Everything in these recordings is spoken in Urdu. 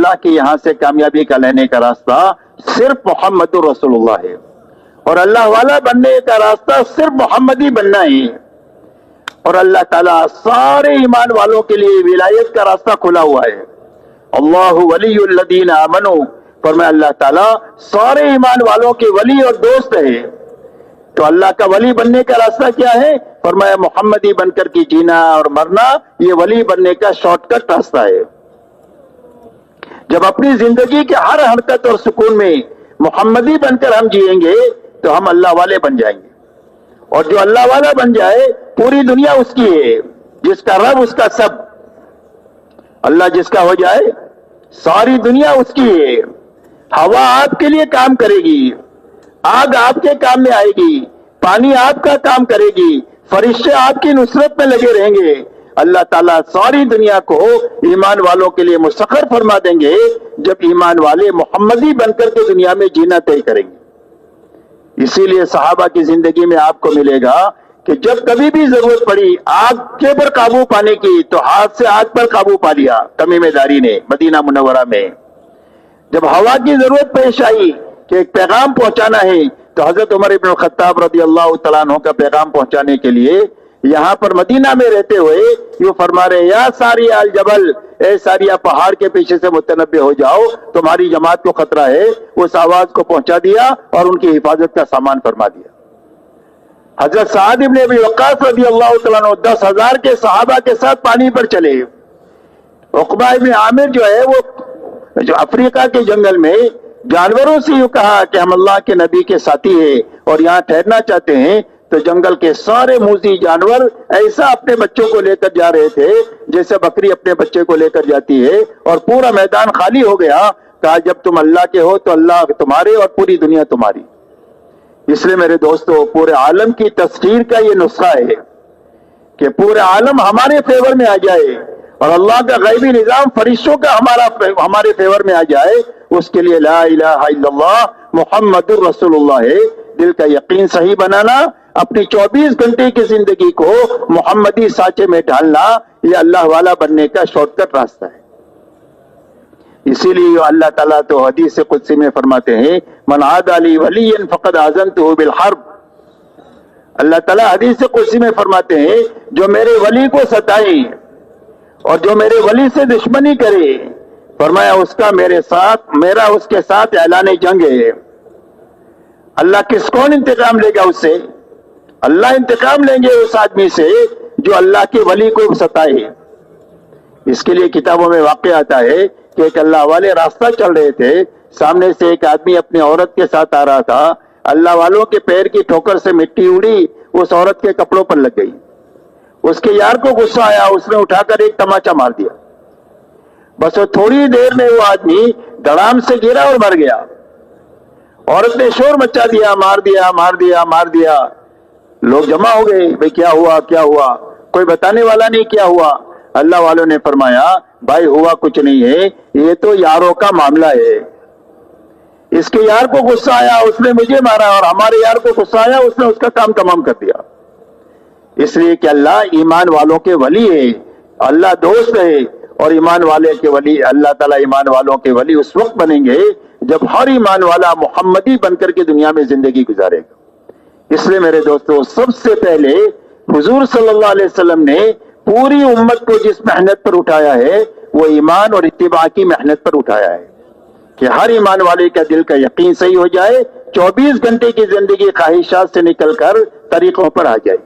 اللہ کے یہاں سے کامیابی کا لینے کا راستہ صرف محمد رسول اللہ ہے، اور اللہ والا بننے کا راستہ صرف محمدی بننا ہے۔ اور اللہ تعالیٰ سارے ایمان والوں کے لیے ولایت کا راستہ کھلا ہوا ہے۔ اللہ ولی الذین آمنوا، فرمایا اللہ تعالیٰ سارے ایمان والوں کے ولی اور دوست ہے۔ تو اللہ کا ولی بننے کا راستہ کیا ہے؟ فرمایا محمدی بن کر کے جینا اور مرنا، یہ ولی بننے کا شارٹ کٹ راستہ ہے۔ جب اپنی زندگی کے ہر حرکت اور سکون میں محمدی بن کر ہم جئیں گے تو ہم اللہ والے بن جائیں گے، اور جو اللہ والا بن جائے پوری دنیا اس کی ہے، جس کا رب اس کا سب، اللہ جس کا ہو جائے ساری دنیا اس کی ہے۔ ہوا آپ کے لیے کام کرے گی، آگ آپ کے کام میں آئے گی، پانی آپ کا کام کرے گی، فرشتے آپ کی نصرت میں لگے رہیں گے۔ اللہ تعالیٰ ساری دنیا کو ایمان والوں کے لیے مسخر فرما دیں گے جب ایمان والے محمدی بن کر کے دنیا میں جینا طے کریں گے۔ اسی لیے صحابہ کی زندگی میں آپ کو ملے گا کہ جب کبھی بھی ضرورت پڑی آگ کے پر قابو پانے کی تو ہاتھ سے آگ پر قابو پا لیا تمیم داری نے مدینہ منورہ میں۔ جب ہوا کی ضرورت پیش آئی کہ ایک پیغام پہنچانا ہے تو حضرت عمر ابن الخطاب رضی اللہ تعالیٰ عنہ کا پیغام پہنچانے کے لیے یہاں پر مدینہ میں رہتے ہوئے یوں فرما رہے، یا ساریہ الجبل، اے ساریہ پہاڑ کے پیچھے سے متنبع ہو جاؤ، تمہاری جماعت کو خطرہ ہے۔ اس آواز کو پہنچا دیا اور ان کی حفاظت کا سامان فرما دیا۔ حضرت سعد ابن ابی وقاص رضی اللہ تعالیٰ عنہ 10,000 کے صحابہ کے ساتھ پانی پر چلے۔ عقبہ ابن عامر جو ہے وہ جو افریقہ کے جنگل میں جانوروں سے یوں کہا کہ ہم اللہ کے نبی کے ساتھی ہیں اور یہاں ٹھہرنا چاہتے ہیں، تو جنگل کے سارے موذی جانور ایسا اپنے بچوں کو لے کر جا رہے تھے جیسے بکری اپنے بچے کو لے کر جاتی ہے، اور پورا میدان خالی ہو گیا۔ کہا جب تم اللہ کے ہو تو اللہ تمہارے اور پوری دنیا تمہاری۔ اس لیے میرے دوستو پورے عالم کی تسخیر کا یہ نسخہ ہے کہ پورے عالم ہمارے فیور میں آ جائے اور اللہ کا غیبی نظام فرشتوں کا ہمارے فیور میں آ جائے، اس کے لیے لا الہ الا اللہ محمد الرسول اللہ ہے۔ دل کا یقین صحیح بنانا، اپنی 24 گھنٹے کی زندگی کو محمدی سانچے میں ڈالنا، یہ اللہ والا بننے کا شارٹ کٹ راستہ ہے۔ اسی لیے اللہ تعالیٰ تو حدیث قدسی میں فرماتے ہیں من عادى لي وليا فقد آذنته بالحرب۔ اللہ تعالیٰ حدیث قدسی میں فرماتے ہیں جو میرے ولی کو ستائے اور جو میرے ولی سے دشمنی کرے، فرمایا اس کا میرا اس کے ساتھ اعلان جنگ ہے۔ اللہ کون انتقام لے گا اس سے؟ اللہ انتقام لیں گے اس آدمی سے جو اللہ کے ولی کو ستائے۔ اس کے لیے کتابوں میں واقع آتا ہے کہ ایک اللہ والے راستہ چل رہے تھے، سامنے سے ایک آدمی اپنی عورت کے ساتھ آ رہا تھا، اللہ والوں کے پیر کی ٹھوکر سے مٹی اڑی، اس عورت کے کپڑوں پر لگ گئی۔ اس کے یار کو غصہ آیا، اس نے اٹھا کر ایک تماچا مار دیا۔ بس وہ تھوڑی دیر میں وہ آدمی دڑام سے گرا اور مر گیا۔ عورت نے شور مچا دیا، مار دیا مار دیا مار دیا۔ لوگ جمع ہو گئے، بھئی کیا ہوا کیا ہوا؟ کوئی بتانے والا نہیں کیا ہوا۔ اللہ والوں نے فرمایا بھائی ہوا کچھ نہیں ہے، یہ تو یاروں کا معاملہ ہے۔ اس کے یار کو غصہ آیا، اس نے مجھے مارا، اور ہمارے یار کو غصہ آیا، اس نے اس کا کام تمام کر دیا۔ اس لیے کہ اللہ ایمان والوں کے ولی ہے، اللہ دوست ہے، اور ایمان والے کے ولی اللہ تعالیٰ ایمان والوں کے ولی اس وقت بنیں گے جب ہر ایمان والا محمدی بن کر کے دنیا میں زندگی گزارے گا۔ اس لیے میرے دوستو سب سے پہلے حضور صلی اللہ علیہ وسلم نے پوری امت کو جس محنت پر اٹھایا ہے وہ ایمان اور اتباع کی محنت پر اٹھایا ہے کہ ہر ایمان والے کا دل کا یقین صحیح ہو جائے، 24 گھنٹے کی زندگی خواہشات سے نکل کر طریقوں پر آ جائے۔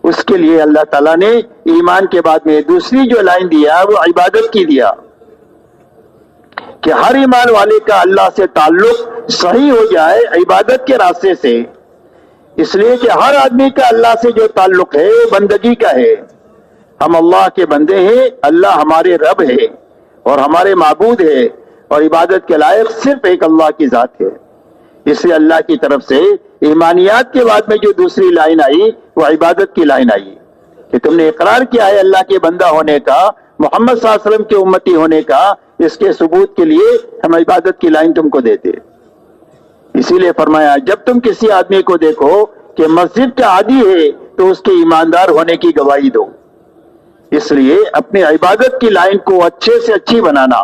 اس کے لیے اللہ تعالیٰ نے ایمان کے بعد میں دوسری جو لائن دیا وہ عبادت کی دیا کہ ہر ایمان والے کا اللہ سے تعلق صحیح ہو جائے عبادت کے راستے سے۔ اس لیے کہ ہر آدمی کا اللہ سے جو تعلق ہے وہ بندگی کا ہے۔ ہم اللہ کے بندے ہیں، اللہ ہمارے رب ہے اور ہمارے معبود ہے، اور عبادت کے لائق صرف ایک اللہ کی ذات ہے۔ اس لیے اللہ کی طرف سے ایمانیات کے بعد میں جو دوسری لائن آئی وہ عبادت کی لائن آئی کہ تم نے اقرار کیا ہے اللہ کے بندہ ہونے کا، محمد صلی اللہ علیہ وسلم کے امتی ہونے کا، اس کے ثبوت کے لیے ہم عبادت کی لائن تم کو دیتے۔ اسی لیے فرمایا جب تم کسی آدمی کو دیکھو کہ مسجد کا عادی ہے تو اس کے ایماندار ہونے کی گواہی دو۔ اس لیے اپنی عبادت کی لائن کو اچھے سے اچھی بنانا،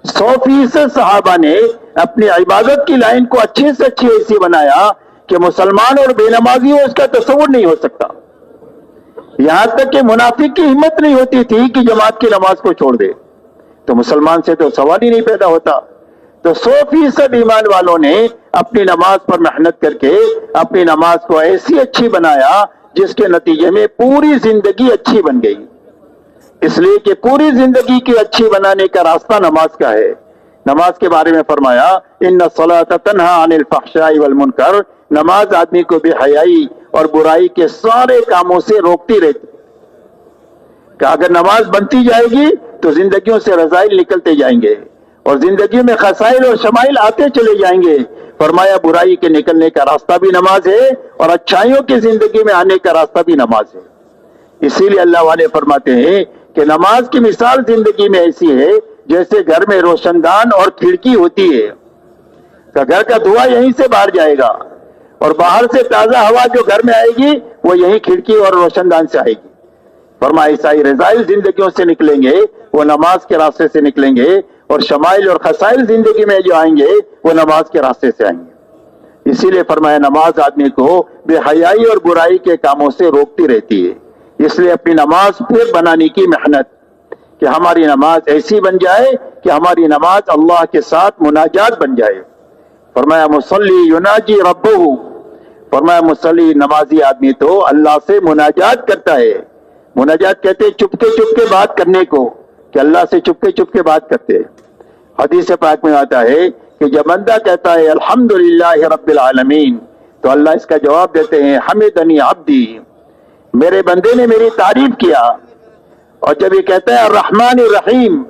100% صحابہ نے اپنی عبادت کی لائن کو اچھے سے اچھی ایسی بنایا کہ مسلمان اور بے نمازی ہو اس کا تصور نہیں ہو سکتا. یہاں تک کہ منافق کی ہمت نہیں ہوتی تھی کہ جماعت کی نماز کو چھوڑ دے، تو مسلمان سے تو سوال ہی نہیں پیدا ہوتا. تو 100% ایمان والوں نے اپنی نماز پر محنت کر کے اپنی نماز کو ایسی اچھی بنایا جس کے نتیجے میں پوری زندگی اچھی بن گئی. اس لیے کہ پوری زندگی کی اچھی بنانے کا راستہ نماز کا ہے. نماز کے بارے میں فرمایا ان الصلاۃ تنہی عن الفحشاء والمنکر، نماز آدمی کو بے حیائی اور برائی کے سارے کاموں سے روکتی رہتی کہ اگر نماز بنتی جائے گی تو زندگیوں سے رذائل نکلتے جائیں گے اور زندگی میں خسائل اور شمائل آتے چلے جائیں گے. فرمایا برائی کے نکلنے کا راستہ بھی نماز ہے اور اچھائیوں کی زندگی میں آنے کا راستہ بھی نماز ہے. اسی لیے اللہ والے فرماتے ہیں کہ نماز کی مثال زندگی میں ایسی ہے جیسے گھر میں روشن دان اور کھڑکی ہوتی ہے. تو گھر کا دھواں یہیں سے باہر جائے گا اور باہر سے تازہ ہوا جو گھر میں آئے گی وہ یہی کھڑکی اور روشن دان سے آئے گی. فرمایا عیسائی رضائل زندگیوں سے نکلیں گے وہ نماز کے راستے سے نکلیں گے اور شمائل اور خسائل زندگی میں جو آئیں گے وہ نماز کے راستے سے آئیں گے. اسی لیے فرمایا نماز آدمی کو بے حیائی اور برائی کے کاموں سے روکتی رہتی ہے. اس لیے اپنی نماز پھر بنانے کی محنت کہ ہماری نماز ایسی بن جائے کہ ہماری نماز اللہ کے ساتھ مناجات بن جائے. فرمایا مصلی یناجی ربہ، فرمایا مصلی نمازی آدمی تو اللہ سے مناجات کرتا ہے. مناجات کہتے ہیں چپ کے بات کرنے کو، کہ اللہ سے چپ کے بات کرتے ہیں. حدیث پاک میں آتا ہے کہ جب بندہ کہتا ہے الحمدللہ رب العالمین تو اللہ اس کا جواب دیتے ہیں حمدنی عبدی، میرے بندے نے میری تعریف کیا. اور جب یہ کہتا ہے الرحمن الرحیم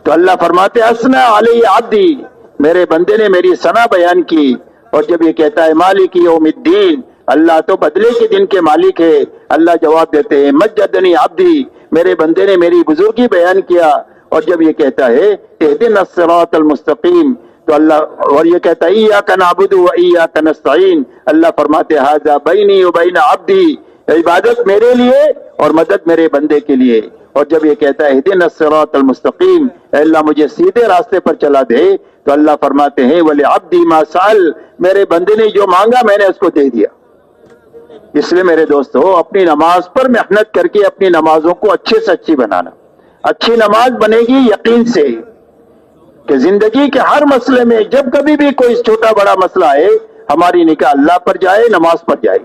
تو اللہ فرماتے اثنا علی عبدی، میرے بندے نے میری ثنا بیان کی. اور جب یہ کہتا ہے مالک یوم الدین، اللہ تو بدلے کے دن کے مالک ہے، اللہ جواب دیتے ہیں مجدنی عبدی، میرے بندے نے میری بزرگی بیان کیا. اور جب یہ کہتا ہے اہدنا الصراط المستقیم تو اللہ اور یہ کہتا ہے ایاک نعبد و ایاک نستعین، اللہ فرماتے ھذا بینی و بین عبدی، عبادت میرے لیے اور مدد میرے بندے کے لیے. اور جب یہ کہتا ہے اہدنا الصراط المستقیم، اے اللہ مجھے سیدھے راستے پر چلا دے، تو اللہ فرماتے ہیں ولعبدی ما سأل، میرے بندے نے جو مانگا میں نے اس کو دے دیا. اس لیے میرے دوستو اپنی نماز پر محنت کر کے اپنی نمازوں کو اچھے سے اچھی بنانا. اچھی نماز بنے گی یقین سے کہ زندگی کے ہر مسئلے میں جب کبھی بھی کوئی چھوٹا بڑا مسئلہ آئے ہماری نگاہ اللہ پر جائے، نماز پر جائے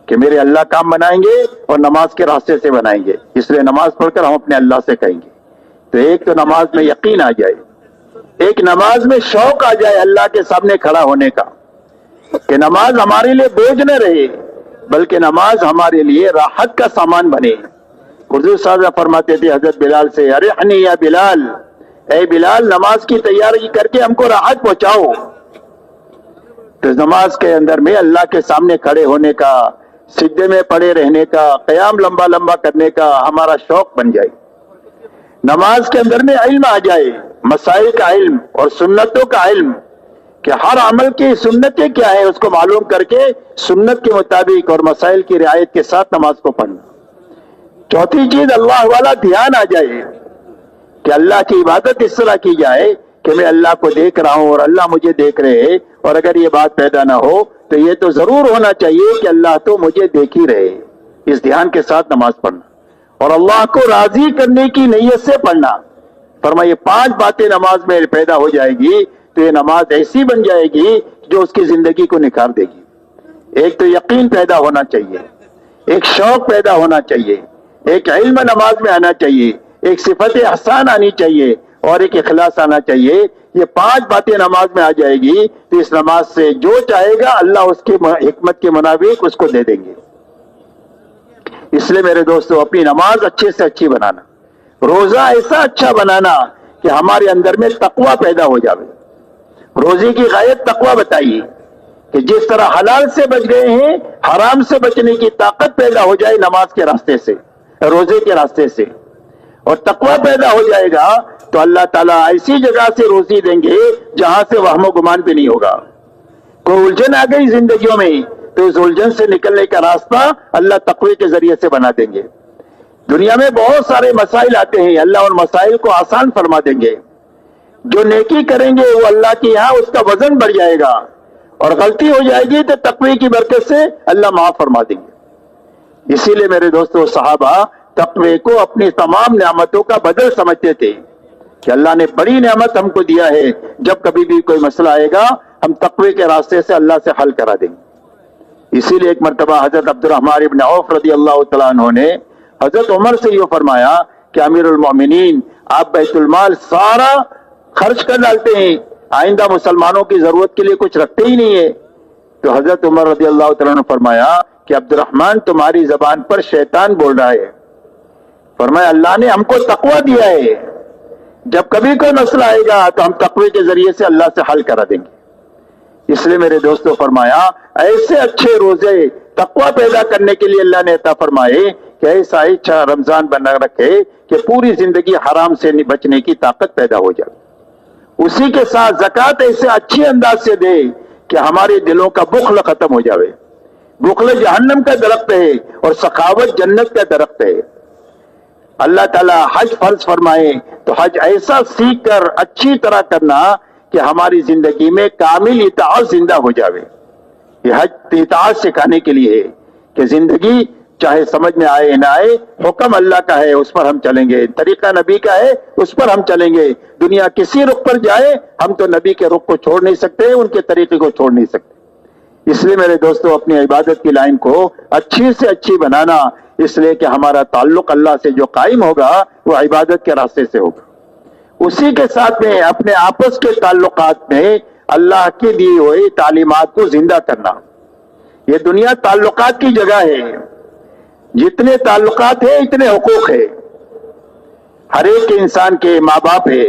کہ میرے اللہ کام بنائیں گے اور نماز کے راستے سے بنائیں گے. اس لیے نماز پڑھ کر ہم اپنے اللہ سے کہیں گے. تو ایک تو نماز میں یقین آ جائے، ایک نماز میں شوق آ جائے اللہ کے سامنے کھڑا ہونے کا کہ نماز ہمارے لیے بوجھ نہ رہے بلکہ نماز ہمارے لیے راحت کا سامان بنے. حضور صلی اللہ علیہ وسلم فرماتے تھے حضرت بلال سے ارحنی یا بلال، اے بلال نماز کی تیاری کر کے ہم کو راحت پہنچاؤ. تو نماز کے اندر میں اللہ کے سامنے کھڑے ہونے کا، سجدے میں پڑے رہنے کا، قیام لمبا لمبا کرنے کا ہمارا شوق بن جائے. نماز کے اندر میں علم آ جائے، مسائل کا علم اور سنتوں کا علم کہ ہر عمل کی سنتیں کیا ہے اس کو معلوم کر کے سنت کے مطابق اور مسائل کی رعایت کے ساتھ نماز کو پڑھنا. چوتھی چیز اللہ والا دھیان آ جائے کہ اللہ کی عبادت اس طرح کی جائے کہ میں اللہ کو دیکھ رہا ہوں اور اللہ مجھے دیکھ رہے. اور اگر یہ بات پیدا نہ ہو تو یہ تو ضرور ہونا چاہیے کہ اللہ تو مجھے دیکھ ہی رہے. اس دھیان کے ساتھ نماز پڑھنا اور اللہ کو راضی کرنے کی نیت سے پڑھنا. فرمایا یہ 5 باتیں نماز میں پیدا ہو جائے گی تو یہ نماز ایسی بن جائے گی جو اس کی زندگی کو نکھار دے گی. ایک تو یقین پیدا ہونا چاہیے، ایک شوق پیدا ہونا چاہیے، ایک علم نماز میں آنا چاہیے، ایک صفت احسان آنی چاہیے اور ایک اخلاص آنا چاہیے. یہ 5 باتیں نماز میں آ جائے گی تو اس نماز سے جو چاہے گا اللہ اس کی حکمت کے مطابق اس کو دے دیں گے. اس لیے میرے دوستو اپنی نماز اچھے سے اچھی بنانا، روزہ ایسا اچھا بنانا کہ ہمارے اندر میں تقوی پیدا ہو جائے. روزے کی غایت تقوی بتائیے کہ جس طرح حلال سے بچ گئے ہیں حرام سے بچنے کی طاقت پیدا ہو جائے نماز کے راستے سے، روزے کے راستے سے، اور تقوی پیدا ہو جائے گا تو اللہ تعالیٰ ایسی جگہ سے روزی دیں گے جہاں سے وہم و گمان بھی نہیں ہوگا. کوئی الجھن آ گئی زندگیوں میں تو اس الجھن سے نکلنے کا راستہ اللہ تقوی کے ذریعے سے بنا دیں گے. دنیا میں بہت سارے مسائل آتے ہیں، اللہ ان مسائل کو آسان فرما دیں گے. جو نیکی کریں گے وہ اللہ کے یہاں اس کا وزن بڑھ جائے گا، اور غلطی ہو جائے گی تو تقوی کی برکت سے اللہ معاف فرما دیں گے۔ اسی لیے میرے دوستو، صحابہ تقوی کو اپنی تمام نعمتوں کا بدل سمجھتے تھے کہ اللہ نے بڑی نعمت ہم کو دیا ہے، جب کبھی بھی کوئی مسئلہ آئے گا ہم تقوی کے راستے سے اللہ سے حل کرا دیں گے۔ اسی لیے ایک مرتبہ حضرت عبد الرحمن ابن عوف رضی اللہ تعالیٰ عنہ نے حضرت عمر سے یہ فرمایا کہ امیر المومنین، آپ بیت المال سارا خرچ کر ڈالتے ہیں، آئندہ مسلمانوں کی ضرورت کے لیے کچھ رکھتے ہی نہیں ہے۔ تو حضرت عمر رضی اللہ تعالیٰ نے فرمایا کہ عبد الرحمن، تمہاری زبان پر شیطان بول رہا ہے۔ فرمایا اللہ نے ہم کو تقوی دیا ہے، جب کبھی کوئی مسئلہ آئے گا تو ہم تقوی کے ذریعے سے اللہ سے حل کرا دیں گے۔ اس لیے میرے دوستو فرمایا ایسے اچھے روزے تقوی پیدا کرنے کے لیے اللہ نے عطا فرمائے کہ ایسا اچھا رمضان بنا رکھے کہ پوری زندگی حرام سے بچنے کی طاقت پیدا ہو جائے۔ اسی کے ساتھ زکوٰۃ ایسے اچھے انداز سے دے کہ ہمارے دلوں کا بخل ختم ہو جائے۔ بخل جہنم کا درخت ہے اور سخاوت جنت کا درخت ہے۔ اللہ تعالیٰ حج فرض فرمائے تو حج ایسا سیکھ کر اچھی طرح کرنا کہ ہماری زندگی میں کامل اطاعت زندہ ہو جاوے۔ یہ حج اطاعت سکھانے کے لیے ہے کہ زندگی چاہے سمجھ میں آئے نہ آئے، حکم اللہ کا ہے، اس پر ہم چلیں گے، طریقہ نبی کا ہے، اس پر ہم چلیں گے۔ دنیا کسی رخ پر جائے ہم تو نبی کے رخ کو چھوڑ نہیں سکتے، ان کے طریقے کو چھوڑ نہیں سکتے۔ اس لیے میرے دوستو اپنی عبادت کی لائن کو اچھی سے اچھی بنانا، اس لیے کہ ہمارا تعلق اللہ سے جو قائم ہوگا وہ عبادت کے راستے سے ہوگا۔ اسی کے ساتھ میں اپنے آپس کے تعلقات میں اللہ کی دی ہوئی تعلیمات کو زندہ کرنا۔ یہ دنیا تعلقات کی جگہ ہے، جتنے تعلقات ہیں اتنے حقوق ہے۔ ہر ایک انسان کے ماں باپ ہے،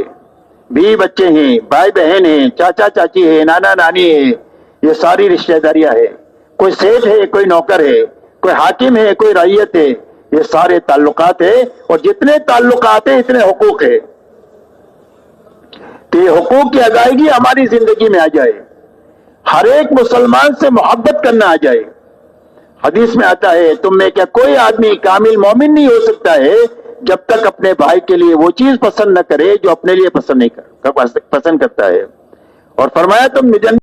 بیوی بچے ہیں، بھائی بہن ہیں، چاچا چاچی ہے، نانا نانی ہے، یہ ساری رشتہ داریاں ہے۔ کوئی سیٹ ہے، کوئی نوکر ہے، کوئی حاکم ہے، کوئی رعیت ہے، یہ سارے تعلقات ہیں، اور جتنے تعلقات ہیں اتنے حقوق ہے۔ تو یہ حقوق کی ادائیگی ہماری زندگی میں آ جائے، ہر ایک مسلمان سے محبت کرنا آ جائے۔ حدیث میں آتا ہے تم میں کیا کوئی آدمی کامل مومن نہیں ہو سکتا ہے جب تک اپنے بھائی کے لیے وہ چیز پسند نہ کرے جو اپنے لیے پسند کرتا ہے، اور فرمایا تم